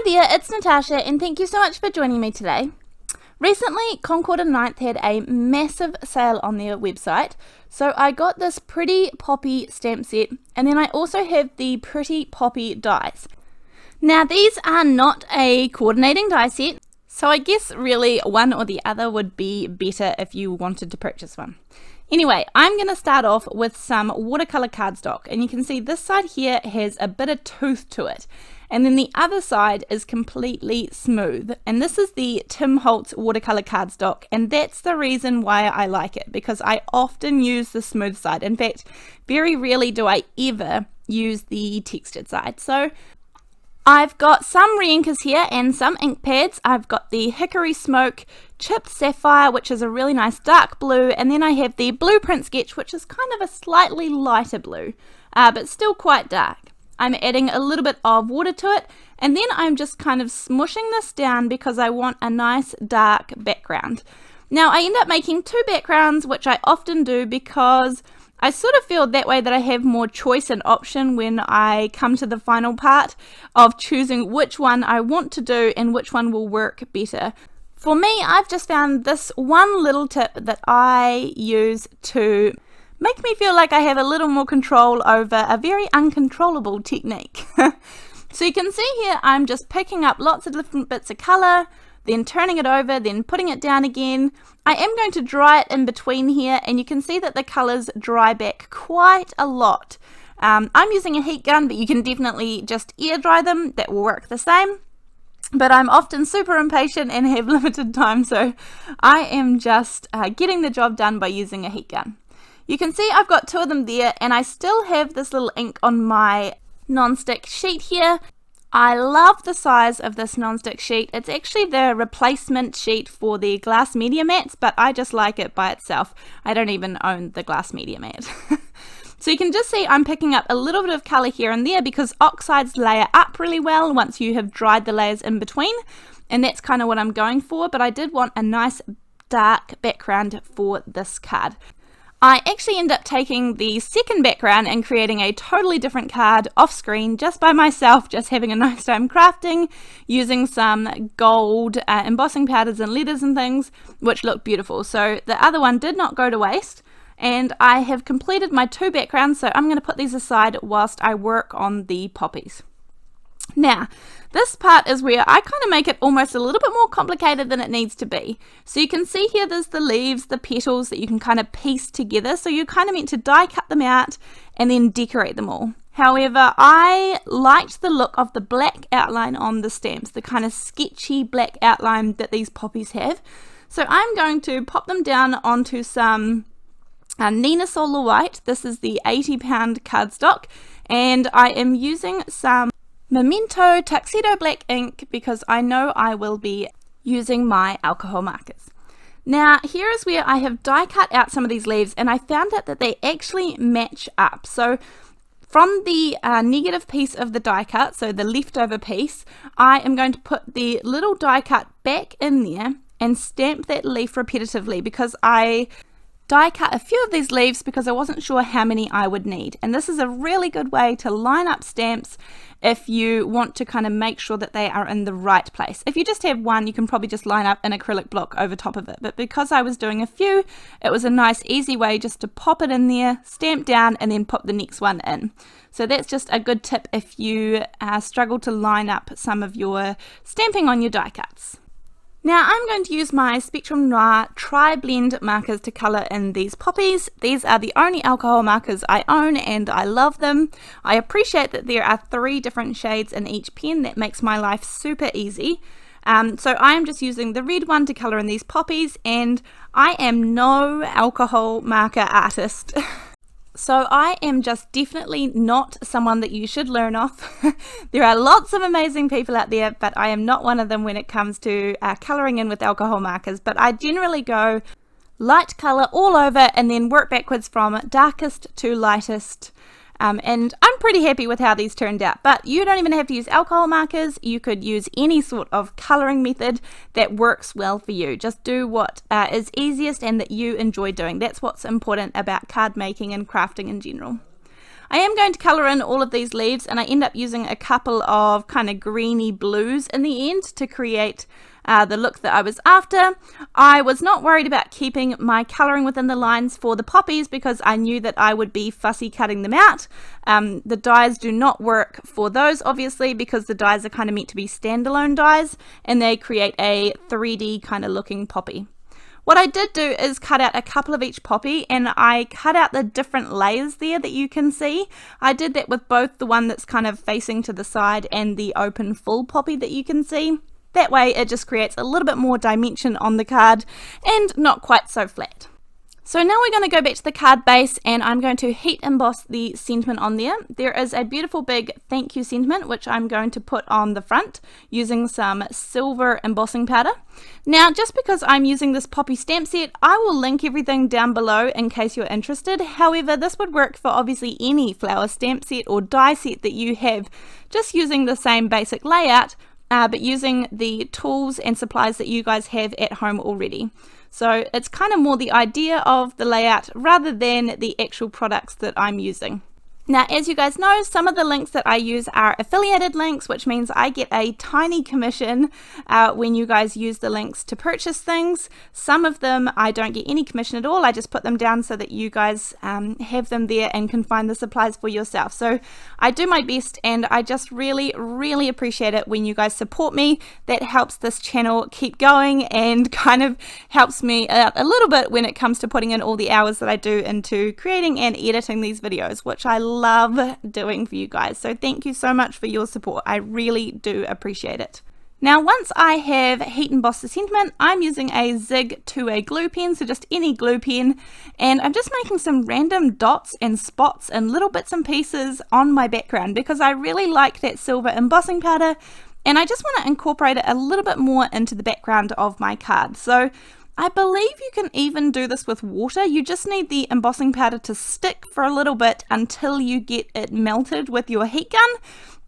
there, it's Natasha and thank you so much for joining me today. Recently, Concord and Ninth had a massive sale on their website, so I got this Pretty Poppy stamp set, and then I also have the Pretty Poppy dies. Now these are not a coordinating die set, so I guess really one or the other would be better if you wanted to purchase one. Anyway, I'm going to start off with some watercolor cardstock, and you can see this side here has a bit of tooth to it. And then the other side is completely smooth, and this is the Tim Holtz watercolor cardstock, and that's the reason why I like it, because I often use the smooth side. In fact, very rarely do I ever use the textured side. So I've got some Reinkers here and some ink pads. I've got the Hickory Smoke Chipped Sapphire, which is a really nice dark blue, and then I have the Blueprint Sketch, which is kind of a slightly lighter blue, but still quite dark. I'm adding a little bit of water to it, and then I'm just kind of smushing this down because I want a nice dark background. Now I end up making two backgrounds, which I often do because I sort of feel that way that I have more choice and option when I come to the final part of choosing which one I want to do and which one will work better. For me, I've just found this one little tip that I use to make me feel like I have a little more control over a very uncontrollable technique. So you can see here I'm just picking up lots of different bits of colour, then turning it over, then putting it down again. I am going to dry it in between here, and you can see that the colours dry back quite a lot. I'm using a heat gun, but you can definitely just air dry them, that will work the same. But I'm often super impatient and have limited time, so I am just getting the job done by using a heat gun. You can see I've got two of them there, and I still have this little ink on my non-stick sheet here. I love the size of this non-stick sheet. It's actually the replacement sheet for the glass media mats, but I just like it by itself. I don't even own the glass media mat. So you can just see I'm picking up a little bit of colour here and there because Oxides layer up really well once you have dried the layers in between, and that's kind of what I'm going for, but I did want a nice dark background for this card. I actually end up taking the second background and creating a totally different card off screen just by myself, just having a nice time crafting, using some gold embossing powders and letters and things, which look beautiful. So the other one did not go to waste, and I have completed my two backgrounds, so I'm going to put these aside whilst I work on the poppies. Now, this part is where I kind of make it almost a little bit more complicated than it needs to be. So you can see here there's the leaves, the petals that you can kind of piece together. So you're kind of meant to die cut them out and then decorate them all. However, I liked the look of the black outline on the stamps, the kind of sketchy black outline that these poppies have. So I'm going to pop them down onto some Nina Solar White. This is the 80-pound cardstock, and I am using some Memento Tuxedo black ink because I know I will be using my alcohol markers. Now here is where I have die cut out some of these leaves, and I found out that they actually match up. So from the negative piece of the die cut, so the leftover piece, I am going to put the little die cut back in there and stamp that leaf repetitively because I die cut a few of these leaves because I wasn't sure how many I would need. And this is a really good way to line up stamps if you want to kind of make sure that they are in the right place. If you just have one, you can probably just line up an acrylic block over top of it. But because I was doing a few, it was a nice easy way just to pop it in there, stamp down, and then pop the next one in. So that's just a good tip if you struggle to line up some of your stamping on your die cuts. Now I'm going to use my Spectrum Noir TriBlend markers to colour in these poppies. These are the only alcohol markers I own and I love them. I appreciate that there are 3 different shades in each pen. That makes my life super easy. So I am just using the red one to colour in these poppies, and I am no alcohol marker artist. So I am just definitely not someone that you should learn off. There are lots of amazing people out there, but I am not one of them when it comes to colouring in with alcohol markers. But I generally go light colour all over and then work backwards from darkest to lightest. And I'm pretty happy with how these turned out, but you don't even have to use alcohol markers. You could use any sort of colouring method that works well for you. Just do what is easiest and that you enjoy doing. That's what's important about card making and crafting in general. I am going to colour in all of these leaves, and I end up using a couple of kind of greeny blues in the end to create the look that I was after. I was not worried about keeping my colouring within the lines for the poppies because I knew that I would be fussy cutting them out. The dies do not work for those, obviously, because the dies are kind of meant to be standalone dies, and they create a 3D kind of looking poppy. What I did do is cut out a couple of each poppy, and I cut out the different layers there that you can see. I did that with both the one that's kind of facing to the side and the open full poppy that you can see. That way it just creates a little bit more dimension on the card and not quite so flat. So now we're going to go back to the card base, and I'm going to heat emboss the sentiment on there. There is a beautiful big thank you sentiment which I'm going to put on the front using some silver embossing powder. Now, just because I'm using this poppy stamp set, I will link everything down below in case you're interested. However, this would work for obviously any flower stamp set or die set that you have, just using the same basic layout, but using the tools and supplies that you guys have at home already. So it's kind of more the idea of the layout rather than the actual products that I'm using. Now, as you guys know, some of the links that I use are affiliated links, which means I get a tiny commission when you guys use the links to purchase things. Some of them I don't get any commission at all. I just put them down so that you guys have them there and can find the supplies for yourself. So I do my best, and I just really, really appreciate it when you guys support me. That helps this channel keep going and kind of helps me out a little bit when it comes to putting in all the hours that I do into creating and editing these videos, which I love doing for you guys. So thank you so much for your support. I really do appreciate it. Now, once I have heat embossed the sentiment, I'm using a Zig 2A glue pen, so just any glue pen, and I'm just making some random dots and spots and little bits and pieces on my background because I really like that silver embossing powder, and I just want to incorporate it a little bit more into the background of my card. So I believe you can even do this with water. You just need the embossing powder to stick for a little bit until you get it melted with your heat gun.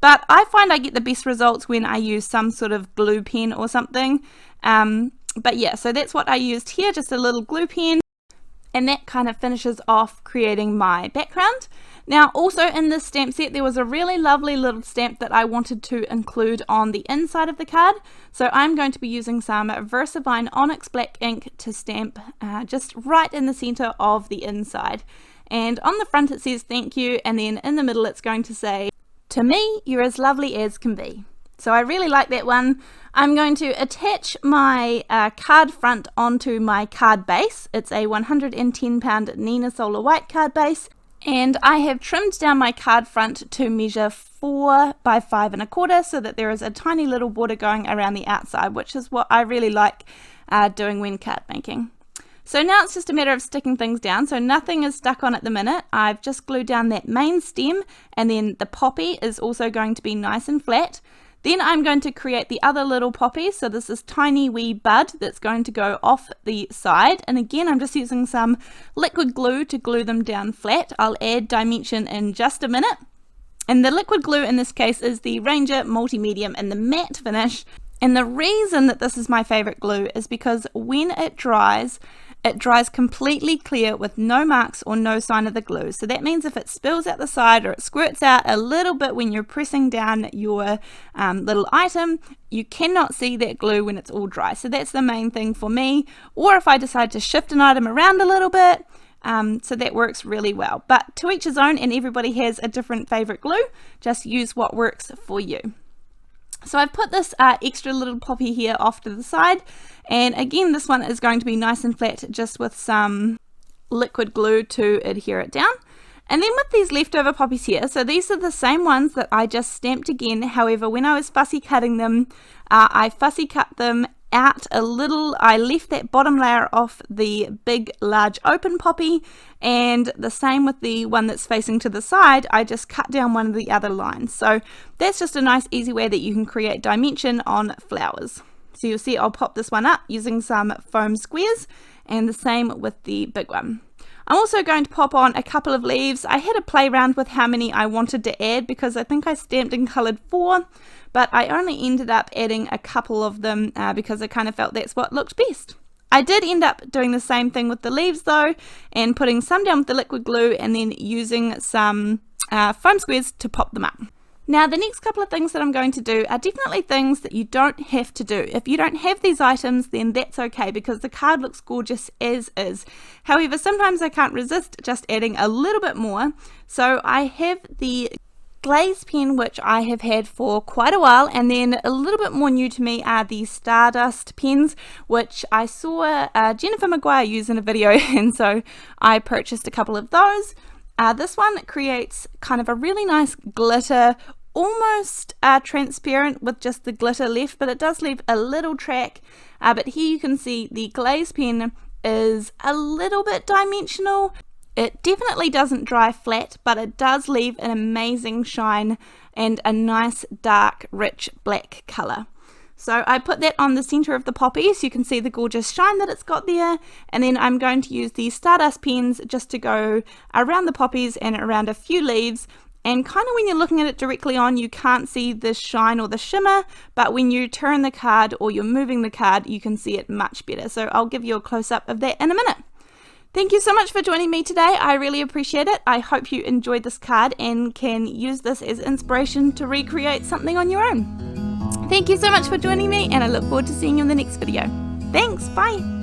But I find I get the best results when I use some sort of glue pen or something. But yeah, so that's what I used here, just a little glue pen. And that kind of finishes off creating my background. Now, also in this stamp set, there was a really lovely little stamp that I wanted to include on the inside of the card. So I'm going to be using some VersaVine Onyx Black ink to stamp just right in the center of the inside. And on the front it says thank you, and then in the middle it's going to say, "To me, you're as lovely as can be." So I really like that one. I'm going to attach my card front onto my card base. It's a 110 pound Nina Solar White card base. And I have trimmed down my card front to measure 4 by 5 1/4 so that there is a tiny little border going around the outside, which is what I really like doing when card making. So now it's just a matter of sticking things down. So nothing is stuck on at the minute. I've just glued down that main stem, and then the poppy is also going to be nice and flat. Then I'm going to create the other little poppies. So this is tiny wee bud that's going to go off the side. And again, I'm just using some liquid glue to glue them down flat. I'll add dimension in just a minute. And the liquid glue in this case is the Reinker Multi-Medium in the matte finish. And the reason that this is my favorite glue is because when it dries completely clear with no marks or no sign of the glue. So that means if it spills out the side or it squirts out a little bit when you're pressing down your little item, you cannot see that glue when it's all dry. So that's the main thing for me. Or if I decide to shift an item around a little bit, so that works really well. But to each his own, and everybody has a different favorite glue. Just use what works for you. So I've put this extra little poppy here off to the side, and again this one is going to be nice and flat just with some liquid glue to adhere it down. And then with these leftover poppies here, so these are the same ones that I just stamped again. However, when I was fussy cutting them, I fussy cut them out a little. I left that bottom layer off the big large open poppy, and the same with the one that's facing to the side. I just cut down one of the other lines. So that's just a nice easy way that you can create dimension on flowers. So you'll see I'll pop this one up using some foam squares, and the same with the big one. I'm also going to pop on a couple of leaves. I had a play around with how many I wanted to add because I think I stamped and coloured 4, but I only ended up adding a couple of them because I kind of felt that's what looked best. I did end up doing the same thing with the leaves though, and putting some down with the liquid glue and then using some foam squares to pop them up. Now the next couple of things that I'm going to do are definitely things that you don't have to do. If you don't have these items, then that's okay, because the card looks gorgeous as is. However, sometimes I can't resist just adding a little bit more. So I have the glaze pen, which I have had for quite a while, and then a little bit more new to me are the Stardust pens, which I saw Jennifer Maguire use in a video, and so I purchased a couple of those. This one creates kind of a really nice glitter, almost transparent with just the glitter left, but it does leave a little track. But here you can see the glaze pen is a little bit dimensional. It definitely doesn't dry flat, but it does leave an amazing shine and a nice dark rich black colour. So I put that on the center of the poppy so you can see the gorgeous shine that it's got there, and then I'm going to use the Stardust pens just to go around the poppies and around a few leaves. And kind of when you're looking at it directly on, you can't see the shine or the shimmer, but when you turn the card or you're moving the card, you can see it much better. So I'll give you a close-up of that in a minute. Thank you so much for joining me today. I really appreciate it. I hope you enjoyed this card and can use this as inspiration to recreate something on your own. Thank you so much for joining me, and I look forward to seeing you in the next video. Thanks, bye!